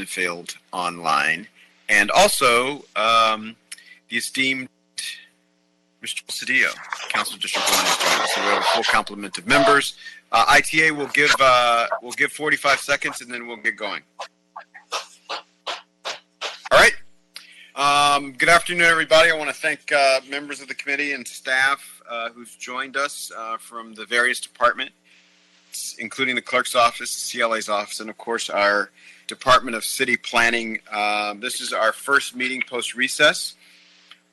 field online, and also the esteemed Mr. Cedillo, Council District 1 is joining us. So we have a full complement of members. ITA will give 45 seconds, and then we'll get going. All right. Good afternoon, everybody. I want to thank members of the committee and staff who've joined us from the various departments, including the clerk's office, the CLA's office, and of course our Department of City Planning. This is our first meeting post-recess.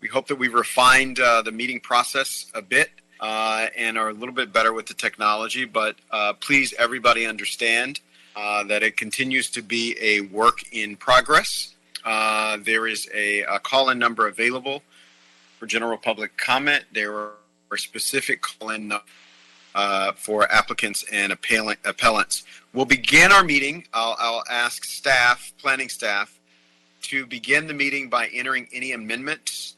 We hope that we've refined the meeting process a bit and are a little bit better with the technology, but please everybody understand that it continues to be a work in progress. There is a call-in number available for general public comment. There are specific call-in for applicants and appellants. We'll begin our meeting. I'll ask staff, planning staff, to begin the meeting by entering any amendments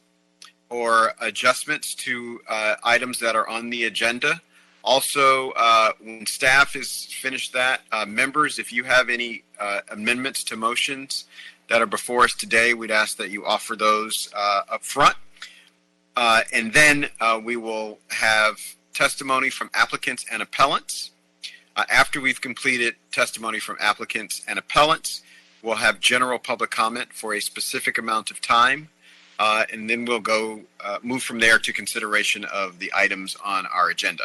or adjustments to items that are on the agenda. Also, when staff is finished that, members, if you have any amendments to motions that are before us today, we'd ask that you offer those up front. And then we will have testimony from applicants and appellants. After we've completed testimony from applicants and appellants, we'll have general public comment for a specific amount of time. And then we'll go move from there to consideration of the items on our agenda.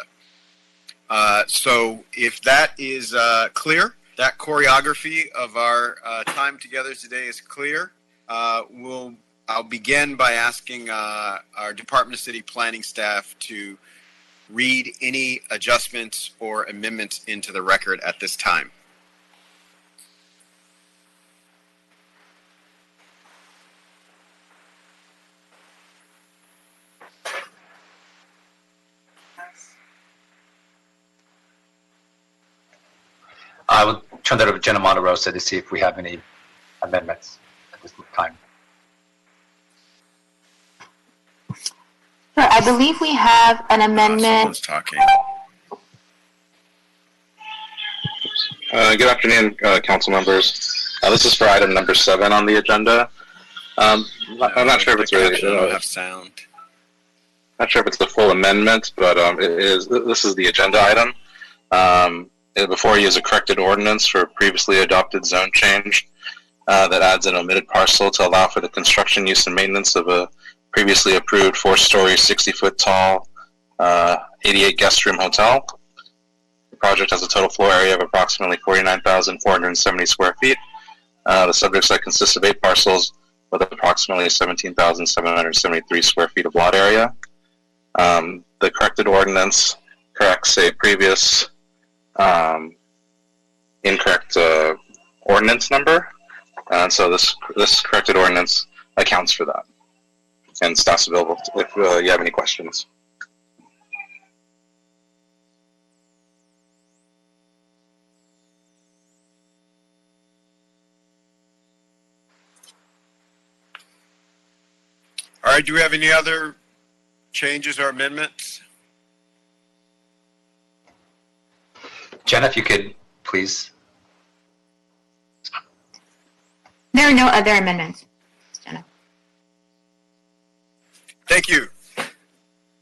So if that is clear, that choreography of our time together today is clear, I'll begin by asking our Department of City Planning staff to read any adjustments or amendments into the record at this time. I will turn that over to Jenna Monterosa to see if we have any amendments at this time. Sure, I believe we have an amendment. Someone's talking. Good afternoon, council members. This is for item number 7 on the agenda. I'm not sure if it's really. Don't have sound. Not sure if it's the full amendment, but it is. This is the agenda item. Before you is a corrected ordinance for previously adopted zone change that adds an omitted parcel to allow for the construction, use, and maintenance of a previously approved 4-story, 60-foot tall, 88 guest room hotel. The project has a total floor area of approximately 49,470 square feet. The subject site consists of 8 parcels with approximately 17,773 square feet of lot area. The corrected ordinance corrects a previous incorrect ordinance number, and so this corrected ordinance accounts for that. And staff's available if you have any questions. All right, do we have any other changes or amendments? Jenna, if you could, please. There are no other amendments, Jenna. Thank you.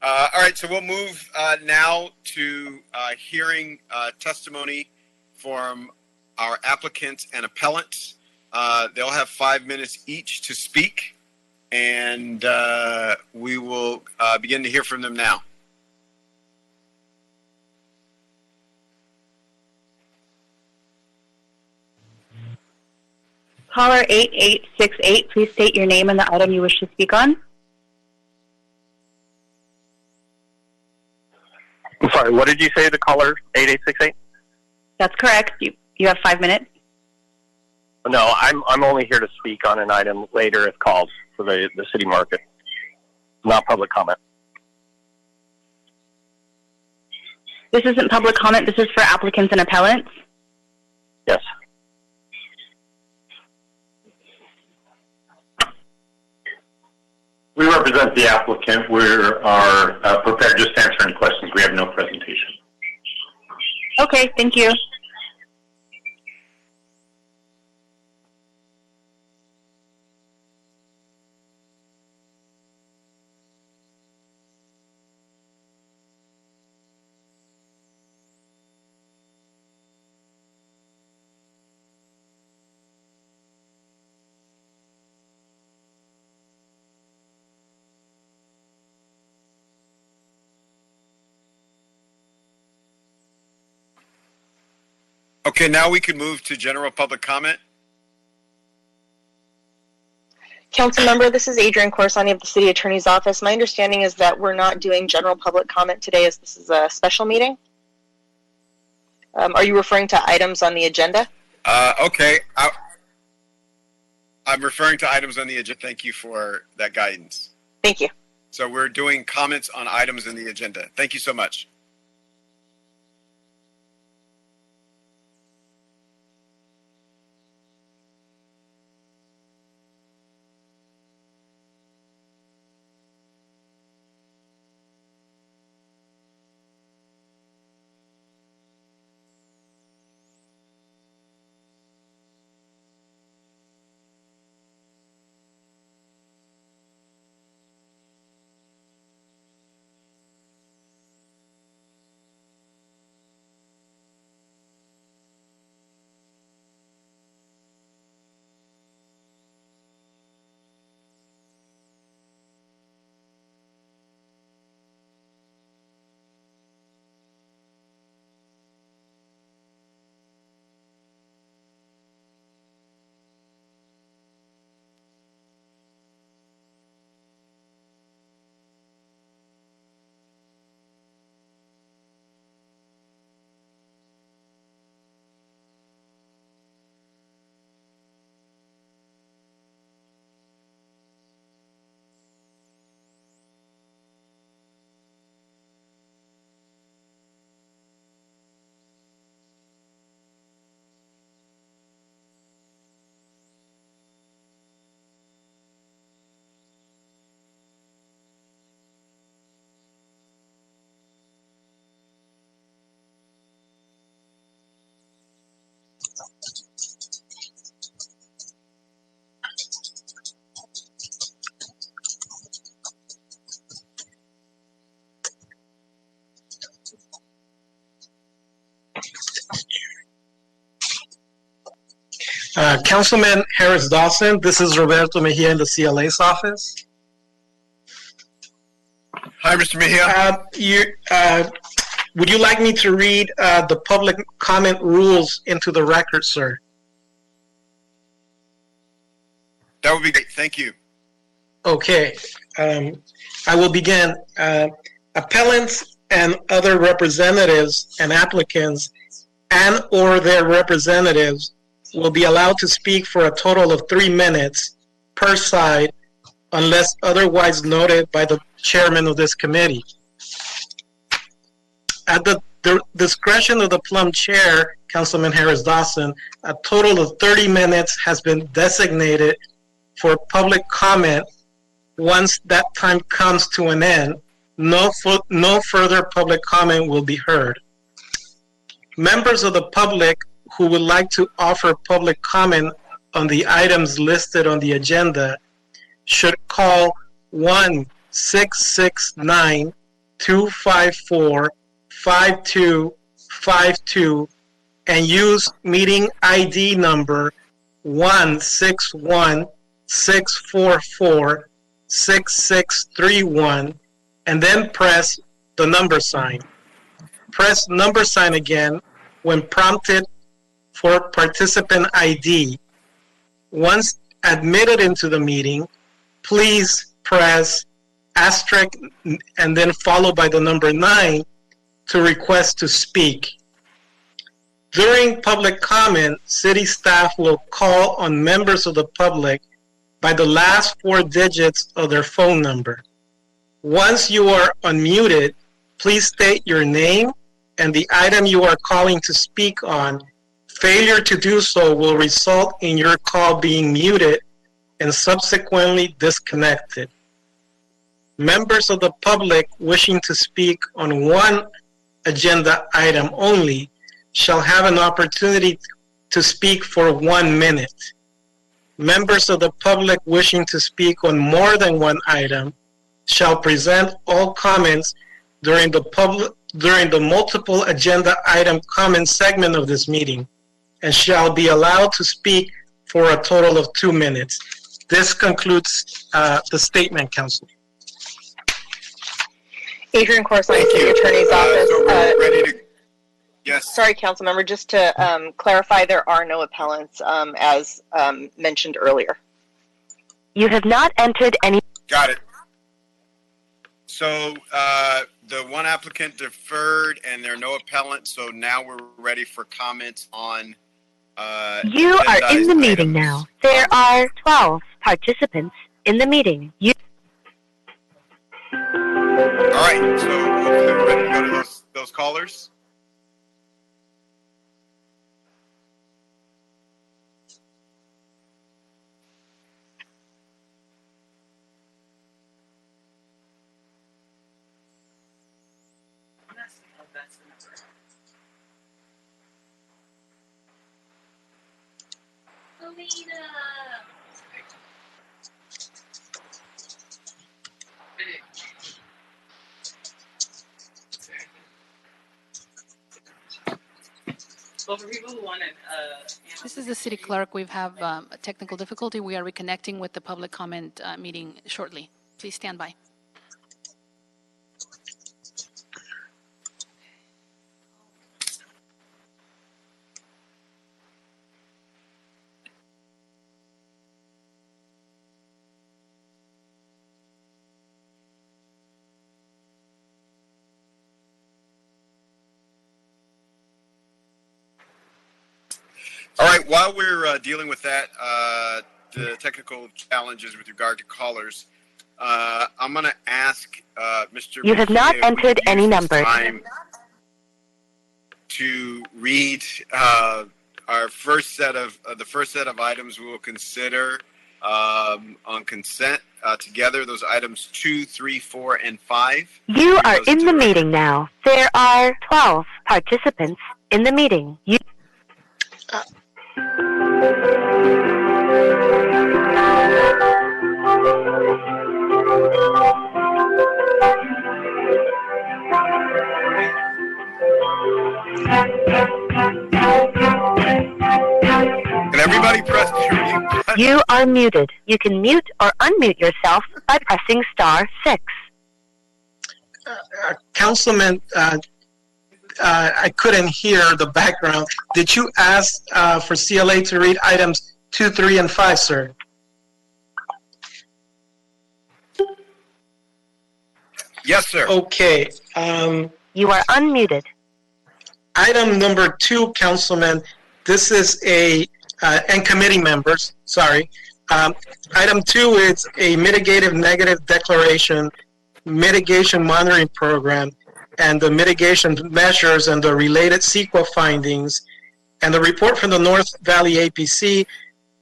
All right, so we'll move now to hearing testimony from our applicants and appellants. They'll have 5 minutes each to speak, and we will begin to hear from them now. Caller 8868, please state your name and the item you wish to speak on. I'm sorry, what did you say, the caller 8868? That's correct. You have 5 minutes. No, I'm only here to speak on an item later if called for the city market, not public comment. This isn't public comment. This is for applicants and appellants. Yes. We represent the applicant. We are prepared just to answer any questions. We have no presentation. Okay, thank you. Okay, now we can move to general public comment. Council member, this is Adrian Corsani of the City Attorney's Office. My understanding is that we're not doing general public comment today, as this is a special meeting. Are you referring to items on the agenda? Okay. I'm referring to items on the agenda. Thank you for that guidance. Thank you. So we're doing comments on items in the agenda. Thank you so much. Councilman Harris Dawson, this is Roberto Mejia in the CLA's office. Hi, Mr. Mejia. Would you like me to read the public comment rules into the record, sir? That would be great. Thank you. Okay. I will begin. Appellants and other representatives and applicants and or their representatives will be allowed to speak for a total of 3 minutes per side unless otherwise noted by the chairman of this committee. At the discretion of the plum chair, Councilman Harris Dawson, a total of 30 minutes has been designated for public comment. Once that time comes to an end, no further public comment will be heard. Members of the public who would like to offer public comment on the items listed on the agenda should call 1-669-254-5252 and use meeting ID number 161-644-6631 and then press the number sign. Press number sign again when prompted for participant ID. Once admitted into the meeting, please press asterisk and then followed by the number 9 to request to speak. During public comment, city staff will call on members of the public by the last 4 digits of their phone number. Once you are unmuted, please state your name and the item you are calling to speak on. Failure to do so will result in your call being muted and subsequently disconnected. Members of the public wishing to speak on one agenda item only shall have an opportunity to speak for 1 minute. Members of the public wishing to speak on more than one item shall present all comments during the multiple agenda item comment segment of this meeting and shall be allowed to speak for a total of 2 minutes. This concludes the statement, Council. Adrian Corsani, City Attorney's Office. So we're ready to... Yes. Sorry, council member, just to clarify, there are no appellants as mentioned earlier. You have not entered any. Got it. So the one applicant deferred, and there are no appellants. So now we're ready for comments on. You are in the meeting items. now. There are 12 participants in the meeting. All right. So hopefully we're ready to go to those callers. This is the city clerk. We have a technical difficulty. We are reconnecting with the public comment meeting shortly. Please stand by. All right. While we're dealing with that, the technical challenges with regard to callers, I'm going to ask Mr. You have not entered any number. Time to read our first set of the first set of items we will consider on consent together. Those items 2, 3, 4, and 5. You are in the meeting now. There are 12 participants in the meeting. Can everybody press the mute button? You are muted. You can mute or unmute yourself by pressing *6. Councilman, I couldn't hear the background. Did you ask for CLA to read items 2, 3, and 5, sir? Yes, sir. Okay. You are unmuted. Item number 2, Councilman. This is and committee members, sorry. Item 2 is a mitigative negative declaration, mitigation monitoring program, and the mitigation measures and the related CEQA findings, and the report from the North Valley APC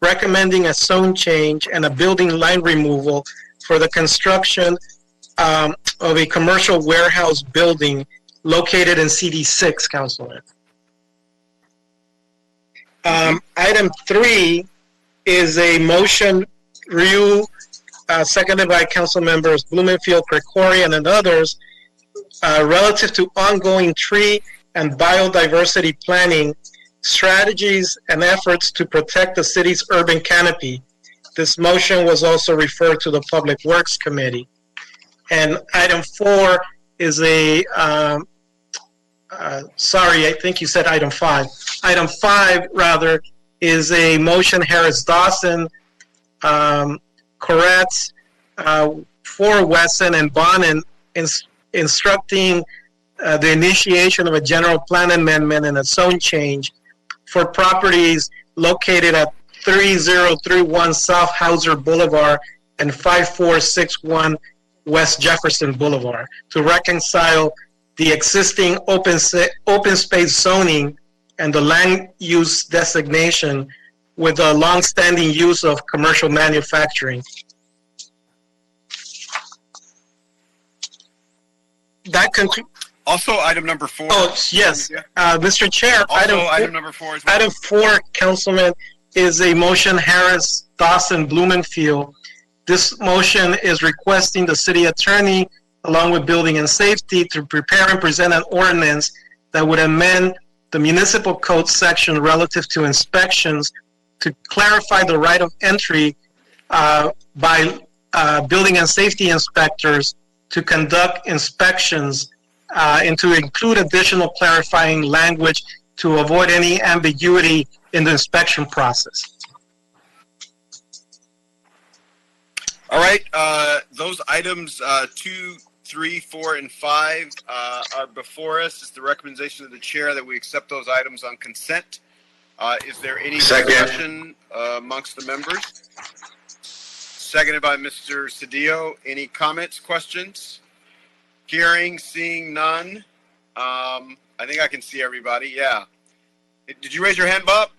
recommending a zone change and a building line removal for the construction of a commercial warehouse building located in CD6, Councilman. Item 3 is a motion review seconded by Council members Blumenfield, Krikorian, and others relative to ongoing tree and biodiversity planning strategies and efforts to protect the city's urban canopy. This motion was also referred to the Public Works Committee. And item 4 is a, sorry, I think you said item 5. Item 5, rather, is a motion Harris-Dawson, Koretz, for Wesson and Bonin instructing the initiation of a general plan amendment and a zone change for properties located at 3031 South Hauser Boulevard and 5461 West Jefferson Boulevard to reconcile the existing open space zoning and the land use designation with the long-standing use of commercial manufacturing. That concludes. Also, item number 4. Oh, yes. Mr. Chair, also, item number 4 as well. Item 4, Councilman, is a motion Harris, Dawson, Blumenfield. This motion is requesting the city attorney, along with building and safety, to prepare and present an ordinance that would amend the municipal code section relative to inspections to clarify the right of entry by building and safety inspectors to conduct inspections and to include additional clarifying language to avoid any ambiguity in the inspection process. All right, those items 2, 3, 4, and 5 are before us. It's the recommendation of the chair that we accept those items on consent. Is there any discussion amongst the members? Seconded by Mr. Cedillo. Any comments, questions? Hearing, seeing none. I think I can see everybody. Yeah. Did you raise your hand, Bob?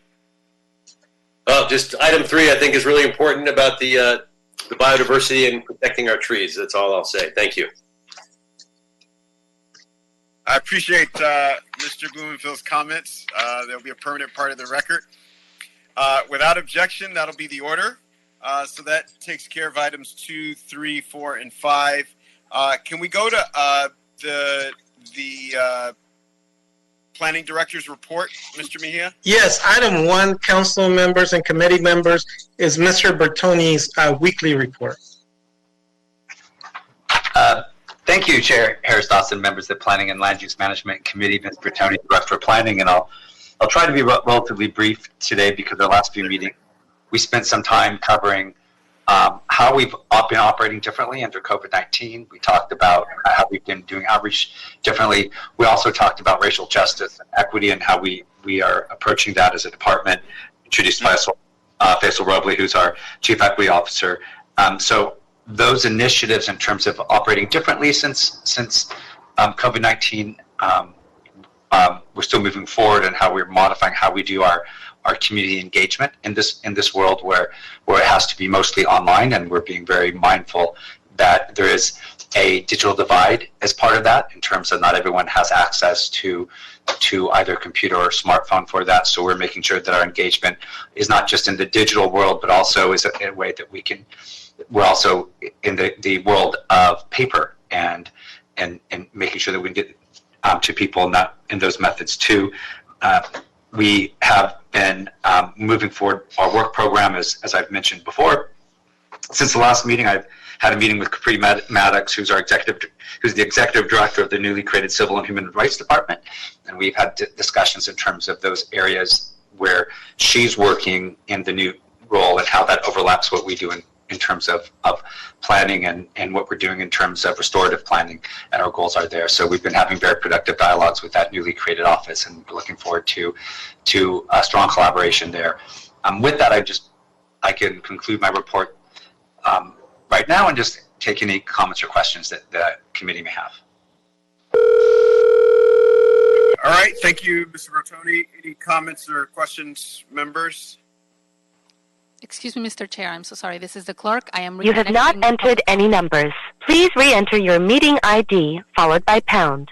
Oh, just item 3, I think, is really important about the biodiversity and protecting our trees. That's all I'll say. Thank you. I appreciate Mr. Blumenfield's comments. They'll be a permanent part of the record. Without objection, that'll be the order. So that takes care of items 2, 3, 4, and 5. Can we go to the planning director's report, Mr. Mejia? Yes, item 1, council members and committee members, is Mr. Bertoni's weekly report. Thank you, Chair Harris Dawson, members of the Planning and Land Use Management Committee, Ms. Bertoni, Director of Planning, and I'll try to be relatively brief today because the last few meetings we spent some time covering how we've been operating differently under COVID-19. We talked about how we've been doing outreach differently. We also talked about racial justice and equity and how we are approaching that as a department, introduced by Faisal Robley, who's our Chief Equity Officer. So those initiatives in terms of operating differently since COVID-19, we're still moving forward and how we're modifying how we do our community engagement in this world where it has to be mostly online, and we're being very mindful that there is a digital divide as part of that in terms of not everyone has access to either computer or smartphone for that. So we're making sure that our engagement is not just in the digital world, but also is a way that we're also in the world of paper and making sure that we can get to people in those methods too. We have been moving forward our work program, as I've mentioned before. Since the last meeting, I've had a meeting with Capri Maddox, who's the executive director of the newly created Civil and Human Rights Department, and we've had discussions in terms of those areas where she's working in the new role and how that overlaps what we do in terms of planning and what we're doing in terms of restorative planning, and our goals are there. So we've been having very productive dialogues with that newly created office, and we're looking forward to a strong collaboration there. With that, I can conclude my report right now and just take any comments or questions that the committee may have. All right, thank you, Mr. Bertoni. Any comments or questions, members? Excuse me, Mr. Chair, I'm so sorry. This is the clerk. I am. You have not entered any numbers. Please re-enter your meeting ID followed by pound.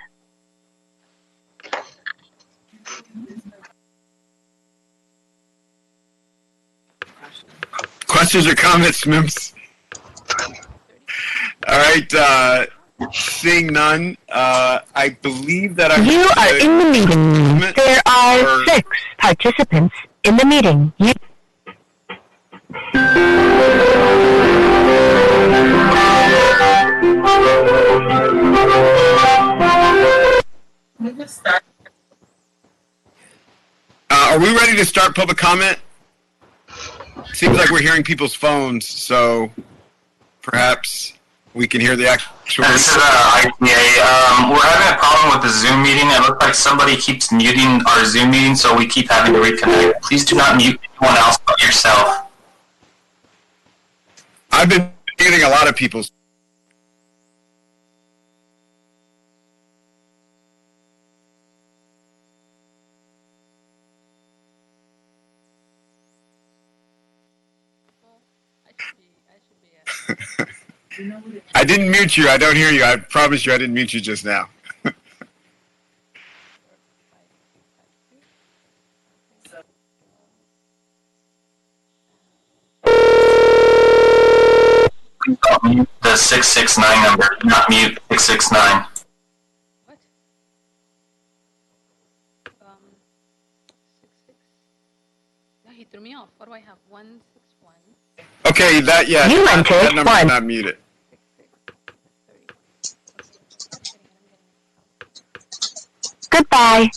Questions or comments, members? All right, seeing none, I believe that You are in the meeting. There are 6 participants in the meeting. Are we ready to start public comment? Seems like we're hearing people's phones, so perhaps we can hear the actual. This is IPA. We're having a problem with the Zoom meeting. It looks like somebody keeps muting our Zoom meeting, so we keep having to reconnect. Please do not mute anyone else but yourself. I've been muting a lot of people's. I didn't mute you. I don't hear you. I promise you I didn't mute you just now. Mute the 669 number, not mute 669. What? No, he threw me off. What do I have? 161. Okay, You that number is one. not muted. Goodbye.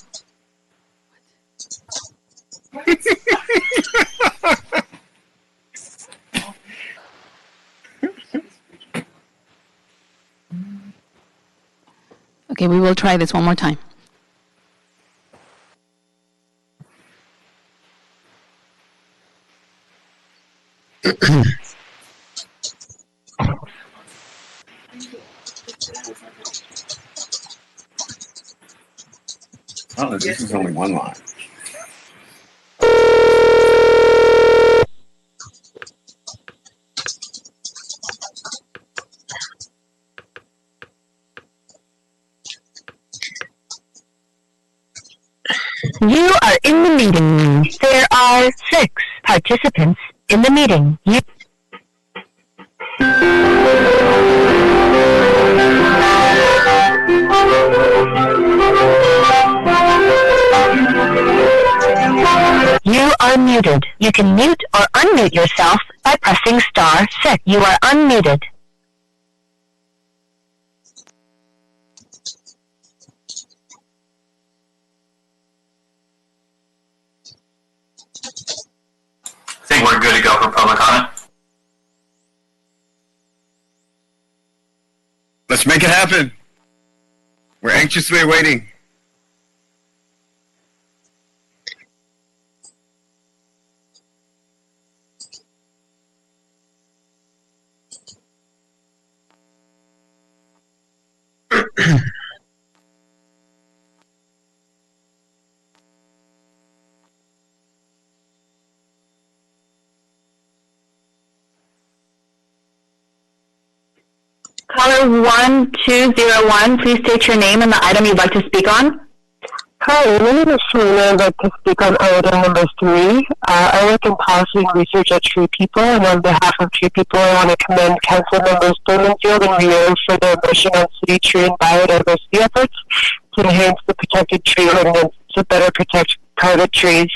Okay, we will try this one more time. Oh, this is only one line. You are in the meeting. There are 6 participants in the meeting. You are muted. You can mute or unmute yourself by pressing *6. You are unmuted. I think we're good to go for public comment. Let's make it happen. We're anxiously waiting. Caller 1201, please state your name and the item you'd like to speak on. Hi, my name is Shalina. I'd like to speak on item number 3. I work in policy and research at Tree People, and on behalf of Tree People, I want to commend Council members Blumenfield and Rio for their mission on city tree and biodiversity efforts to enhance the protected tree ordinance to better protect private trees.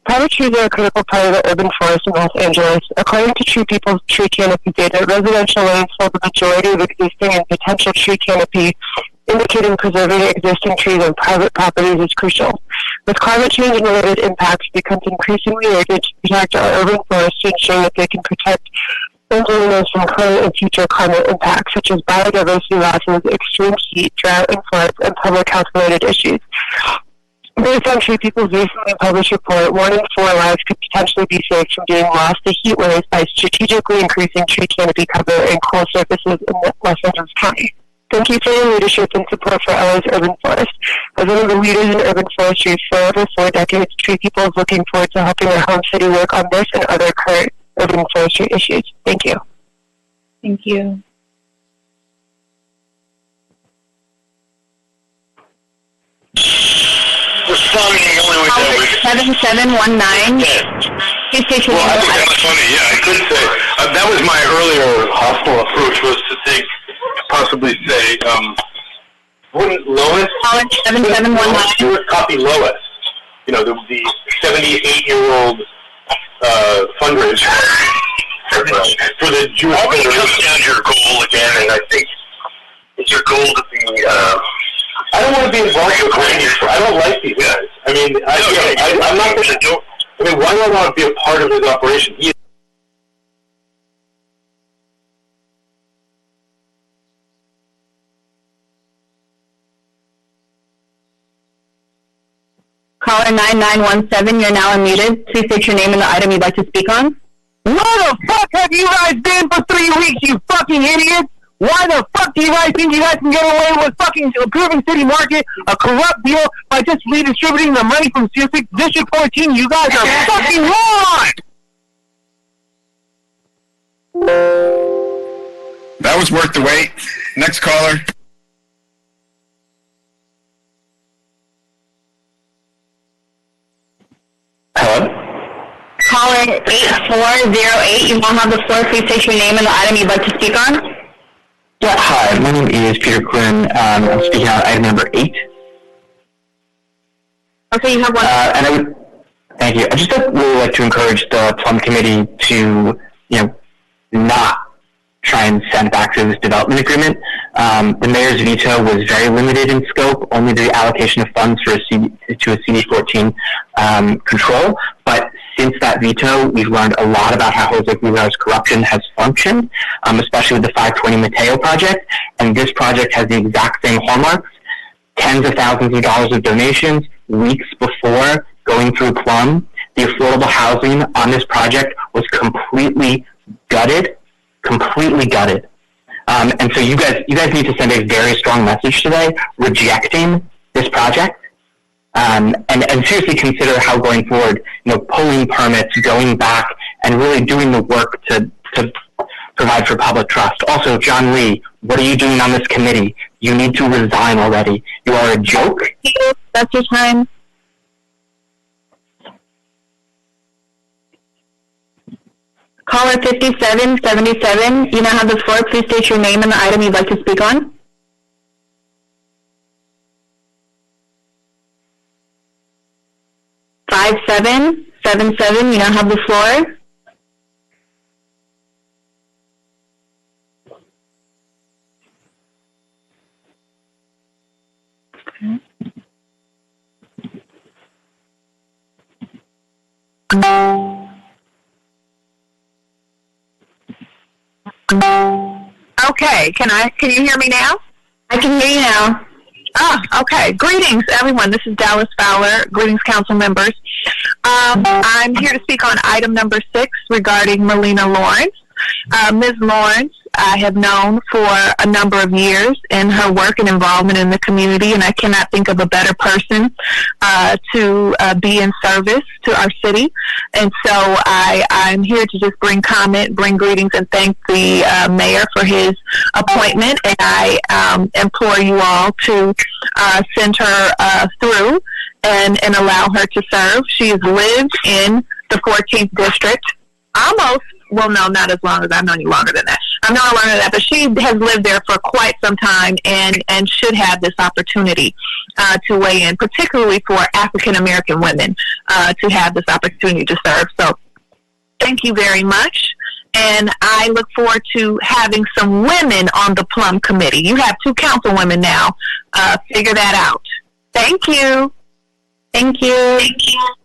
Private trees are a critical part of the urban forest in Los Angeles. According to Tree People's tree canopy data, residential lanes hold the majority of existing and potential tree canopy, indicating preserving existing trees on private properties is crucial. With climate change and related impacts, it becomes increasingly urgent to protect our urban forests to ensure that they can protect Angeles from current and future climate impacts, such as biodiversity losses, extreme heat, drought, and floods, and public health-related issues. Based on Tree People's recently published report, 1 in 4 lives could potentially be saved from being lost to heat waves by strategically increasing tree canopy cover and cool surfaces in Los Angeles County. Thank you for your leadership and support for LA's urban forest. As one of the leaders in urban forestry for over 4 decades, Tree People is looking forward to helping our home city work on this and other current urban forestry issues. Thank you. Thank you. Responding the only way that we 7719. Please state your name. I think that was funny. Yeah, I could say that was my earlier hostile approach, was to think, possibly say, wouldn't Lois? 7719. Copy Lois. You know, the 78-year-old fundraiser for the Jewish Federation. It comes down to your goal again, and I think it's your goal to be. I don't want to be involved with Rangers. I don't like these guys. I mean, I'm not going to do. I mean, why do I want to be a part of his operation? Caller 9917, you're now unmuted. Please state your name and the item you'd like to speak on. Where the fuck have you guys been for 3 weeks, you fucking idiots? Why the fuck do you guys think you guys can get away with fucking approving City Market, a corrupt deal, by just redistributing the money from District 14? You guys are fucking wrong! That was worth the wait. Next caller. Hello? Caller 8408, you now have the floor. Please state your name and the item you'd like to speak on. Yeah, hi, my name is Peter Quinn. I'm speaking on item number 8. Okay, you have one. And I would, thank you. I just really like to encourage the Plum Committee to, not try and send back to this development agreement. The mayor's veto was very limited in scope, only the allocation of funds for a CD14 control. But since that veto, we've learned a lot about how Jose Aguilar's corruption has functioned, especially with the 520 Mateo project. And this project has the exact same hallmarks: tens of thousands of dollars of donations weeks before going through Plum. The affordable housing on this project was completely gutted. And so you guys need to send a very strong message today rejecting this project, and seriously consider how going forward, pulling permits, going back, and really doing the work to provide for public trust. Also, John Lee, what are you doing on this committee? You need to resign already. You are a joke. That's your time. Caller 5777, you now have the floor. Please state your name and the item you'd like to speak on. You now have the floor. Okay, can you hear me now? I can hear you now. Okay. Greetings, everyone. This is Dallas Fowler. Greetings, council members. I'm here to speak on item number 6 regarding Melina Lawrence. Ms. Lawrence, I have known for a number of years in her work and involvement in the community, and I cannot think of a better person to be in service to our city. And so I'm here to just bring greetings, and thank the mayor for his appointment. And I implore you all to send her through and allow her to serve. She has lived in the 14th district almost. Well, no, not as long as I've known you longer than that. I've known her longer than that, but she has lived there for quite some time and should have this opportunity to weigh in, particularly for African American women to have this opportunity to serve. So thank you very much. And I look forward to having some women on the Plum Committee. You have 2 councilwomen now. Figure that out. Thank you. Thank you. Thank you.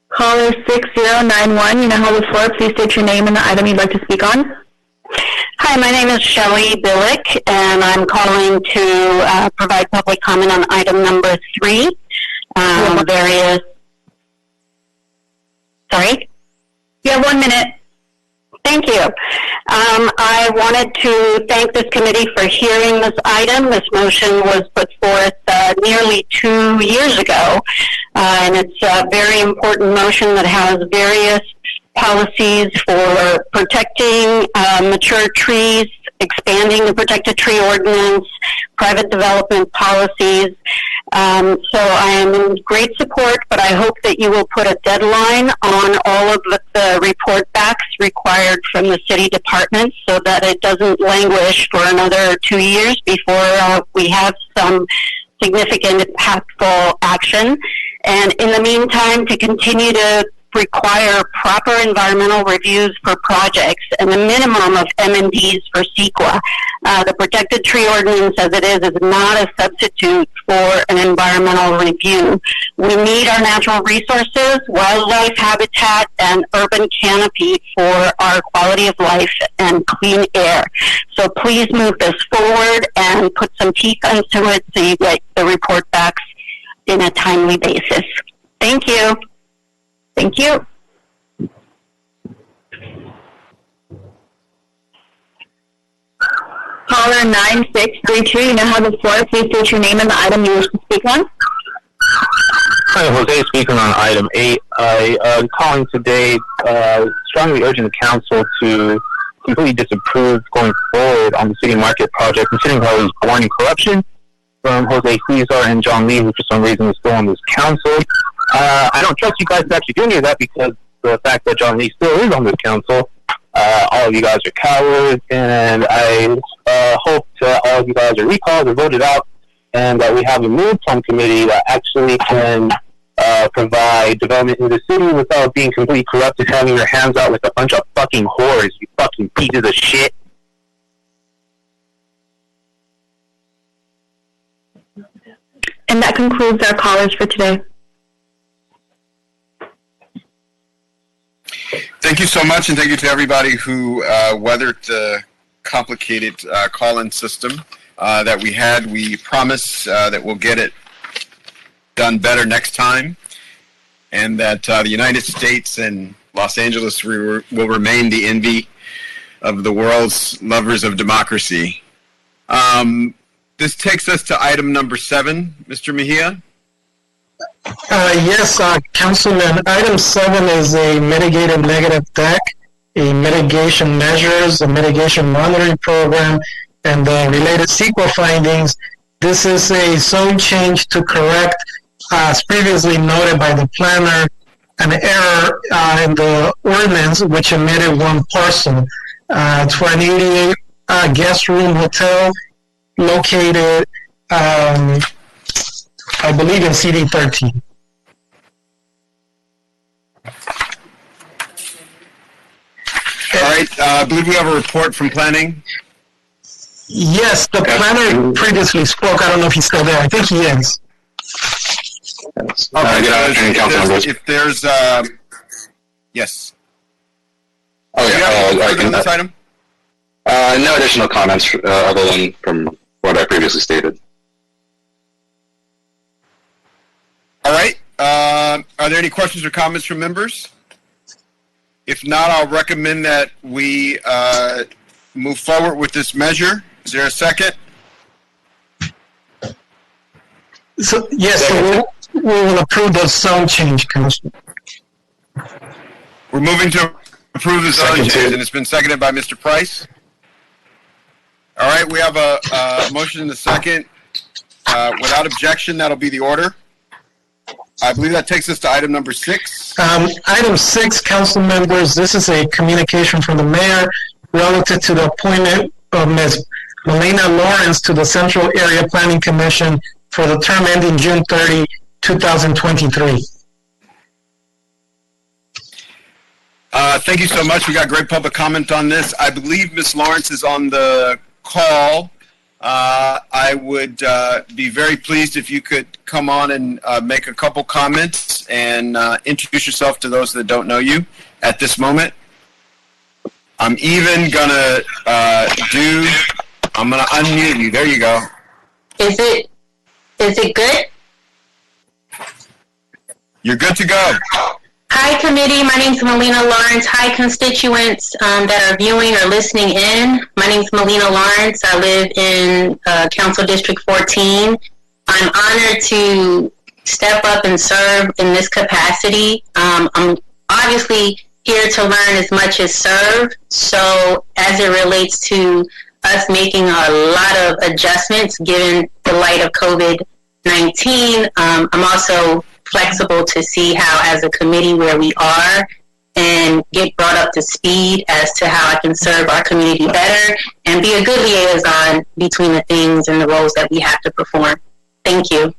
Caller 6091, you now have the floor. Please state your name and the item you'd like to speak on. Hi, my name is Shelley Billick, and I'm calling to provide public comment on item number 3. Sorry? You have 1 minute. Thank you. I wanted to thank this committee for hearing this item. This motion was put forth nearly 2 years ago, and it's a very important motion that has various policies for protecting mature trees, expanding the protected tree ordinance, private development policies. So I am in great support, but I hope that you will put a deadline on all of the report backs required from the city departments so that it doesn't languish for another 2 years before we have some significant impactful action. And in the meantime, to continue to require proper environmental reviews for projects and a minimum of M&Ds for CEQA. The protected tree ordinance as it is not a substitute for an environmental review. We need our natural resources, wildlife habitat, and urban canopy for our quality of life and clean air. So please move this forward and put some teeth into it so you get the report backs in a timely basis. Thank you. Thank you. Caller 9632, you now have the floor. Please state your name and the item you wish to speak on. Hi, Jose speaking on item 8. I am calling today strongly urging the council to completely disapprove going forward on the city market project, considering how it was born in corruption from Jose Aguilar and John Lee, who for some reason is still on this council. I don't trust you guys to actually do any of that because the fact that John Lee still is on this council, all of you guys are cowards, and I hope that all of you guys are recalled or voted out, and that we have a new Plum committee that actually can provide development in the city without being completely corrupt and having your hands out like a bunch of fucking whores, you fucking pieces of shit. And that concludes our callers for today. Thank you so much, and thank you to everybody who weathered the complicated call-in system that we had. We promise that we'll get it done better next time, and that the United States and Los Angeles will remain the envy of the world's lovers of democracy. This takes us to item number 7, Mr. Mejia. Yes, Councilman. Item 7 is a mitigated negative deck, a mitigation measures, a mitigation monitoring program, and the related CEQA findings. This is a zone change to correct, as previously noted by the planner, an error in the ordinance which omitted one parcel. It's for an 88 guest room hotel located, I believe, in CD 13. All right, I believe we have a report from planning. Yes, the planner previously spoke. I don't know if he's still there. I think he is. Okay, if there's yes. Oh yeah, I can. On this item? No additional comments other than from what I previously stated. All right. Are there any questions or comments from members? If not, I'll recommend that we move forward with this measure. Is there a second? So yes, so we will approve the zone change, Commissioner. We're moving to approve the zone change, and it's been seconded by Mr. Price. All right, we have a motion and a second. Without objection, that'll be the order. I believe that takes us to item number 6. Item 6, council members, this is a communication from the mayor relative to the appointment of Ms. Melina Lawrence to the Central Area Planning Commission for the term ending June 30, 2023. Thank you so much. We got great public comment on this. I believe Ms. Lawrence is on the call. I would be very pleased if you could come on and make a couple comments and introduce yourself to those that don't know you at this moment. I'm even gonna I'm gonna unmute you. There you go. Is it good? You're good to go. Hi, committee. My name is Melina Lawrence. Hi, constituents that are viewing or listening in. My name is Melina Lawrence. I live in Council District 14. I'm honored to step up and serve in this capacity. I'm obviously here to learn as much as serve. So as it relates to us making a lot of adjustments given the light of COVID-19, I'm also flexible to see how, as a committee where we are, and get brought up to speed as to how I can serve our community better and be a good liaison between the things and the roles that we have to perform. Thank you.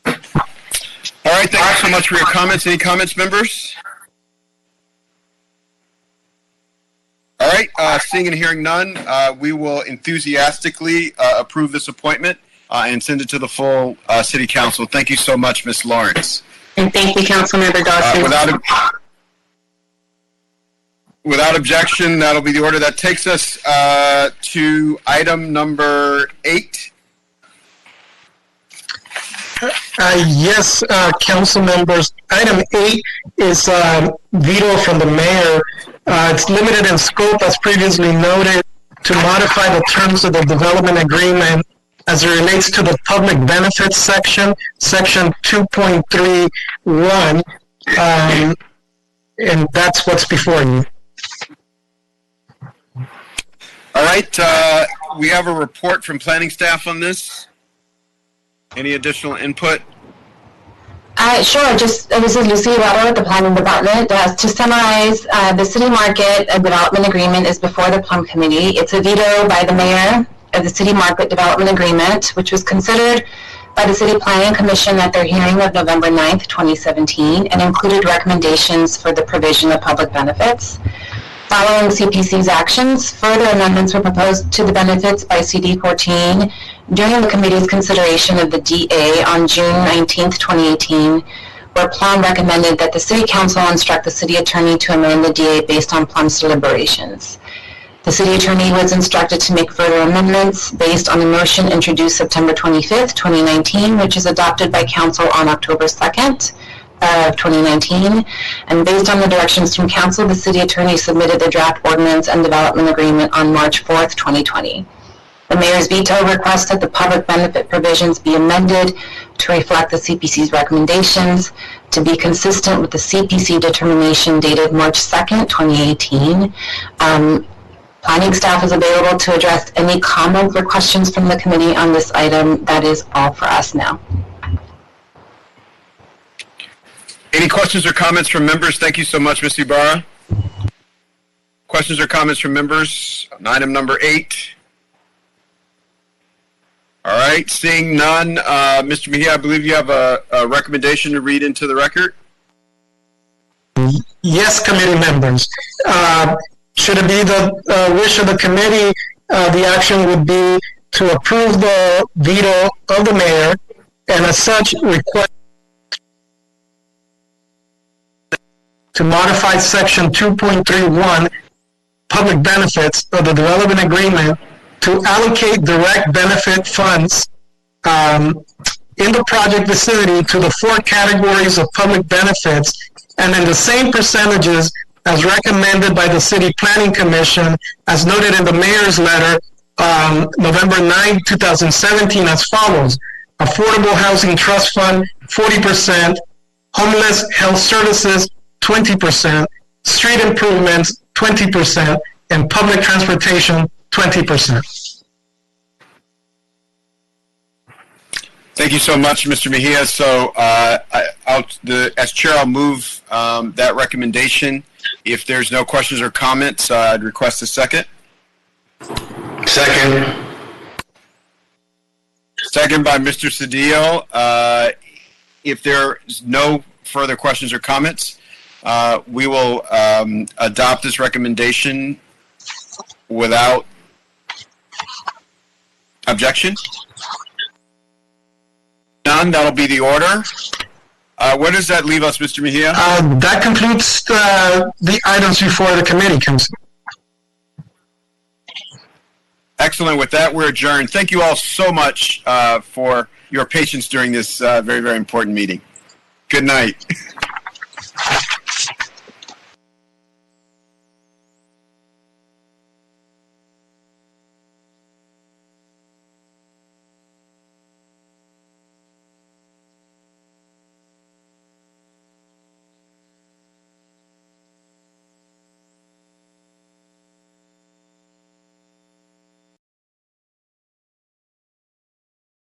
All right, thank you so much for your comments. Any comments, members? All right, seeing and hearing none, we will enthusiastically approve this appointment and send it to the full City Council. Thank you so much, Ms. Lawrence. And thank you, Councilmember Dawson. Without objection, that'll be the order. That takes us to item number 8. Yes, council members. Item 8 is veto from the mayor. It's limited in scope, as previously noted, to modify the terms of the development agreement as it relates to the public benefits section, section 2.31, and that's what's before you. All right, we have a report from planning staff on this. Any additional input? Sure. This is Lucy Ibarra with the Planning Department. To summarize, the City Market Development Agreement is before the Plum Committee. It's a veto by the mayor of the City Market Development Agreement, which was considered by the City Planning Commission at their hearing of November 9th, 2017, and included recommendations for the provision of public benefits. Following CPC's actions, further amendments were proposed to the benefits by CD 14 during the committee's consideration of the DA on June 19th, 2018, where Plum recommended that the City Council instruct the City Attorney to amend the DA based on Plum's deliberations. The City Attorney was instructed to make further amendments based on the motion introduced September 25th, 2019, which is adopted by Council on October 2nd of 2019. And based on the directions from Council, the City Attorney submitted the draft ordinance and development agreement on March 4th, 2020. The Mayor's veto requests that the public benefit provisions be amended to reflect the CPC's recommendations to be consistent with the CPC determination dated March 2nd, 2018. Planning staff is available to address any comments or questions from the committee on this item. That is all for us now. Any questions or comments from members? Thank you so much, Ms. Ibarra. Questions or comments from members on item number 8? All right, seeing none, Mr. Mejia, I believe you have a recommendation to read into the record. Yes, committee members. Should it be the wish of the committee, the action would be to approve the veto of the mayor, and as such, request to modify section 2.31, public benefits of the development agreement to allocate direct benefit funds in the project vicinity to the 4 categories of public benefits, and in the same percentages as recommended by the City Planning Commission, as noted in the Mayor's letter, November 9, 2017, as follows: Affordable Housing Trust Fund, 40%, Homeless Health Services, 20%, Street Improvements, 20%, and Public Transportation, 20%. Thank you so much, Mr. Mejia. So, as chair, I'll move that recommendation. If there's no questions or comments, I'd request a second. Second. Second by Mr. Cedillo. If there's no further questions or comments, we will adopt this recommendation without objection. None, that'll be the order. Where does that leave us, Mr. Mejia? That concludes the items before the committee, Council. Excellent. With that, we're adjourned. Thank you all so much for your patience during this very, very important meeting. Good night.